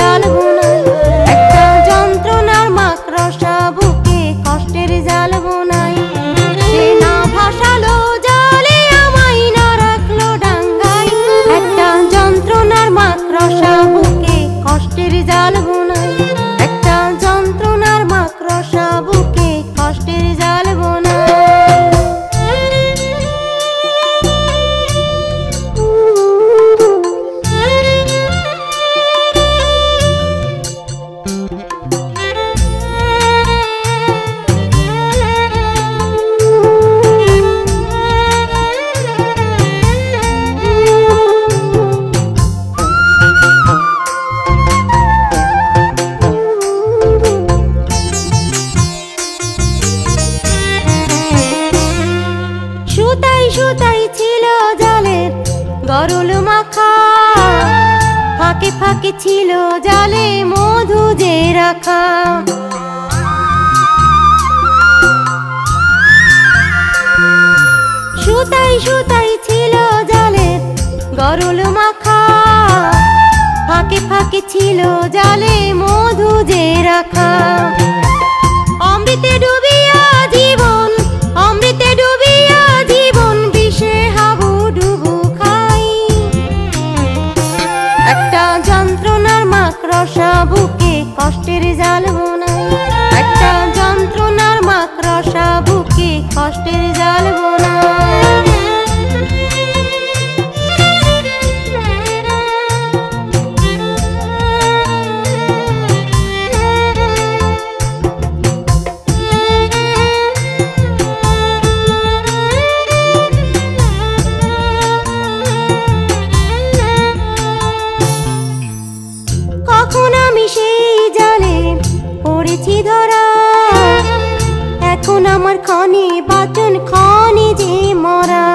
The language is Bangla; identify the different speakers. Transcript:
Speaker 1: জাল বোনাই, একটা যন্ত্রণার মাকড়সা বুকে কষ্টের জাল বোনাই। সে না ভাসালো জালে আমায় না রাখলো ডাঙ্গায়, একটা যন্ত্রণার মাকড়সা বুকে কষ্টের জাল বোনাই, একটা যন্ত্রণার মাকড়সা বুকে কষ্টের জাল বোনাই। সুতাই সুতাই ছিল জালের গরল মাখা, ফাঁকে ফাঁকে ছিল জালে মধু যে রাখা। সুতাই সুতাই ছিল জালের গরল মাখা, ফাঁকে ফাঁকে ছিল জালে মধু যে রাখা। অমৃতে ডুবিয়া জীবন, অমৃতে ডুবিয়া জীবন, বিষে হাবুডুবু খাই। একটা যন্ত্রণার মাকড়সা বুকে কষ্টের জাল বোনাই, একটা যন্ত্রণার মাকড়সা বুকে কষ্টের জাল বোনাই। কখন আমি সেই জালে পড়েছি ধরা, এখন আমার ক্ষণে বাঁচন ক্ষণে যে মরা।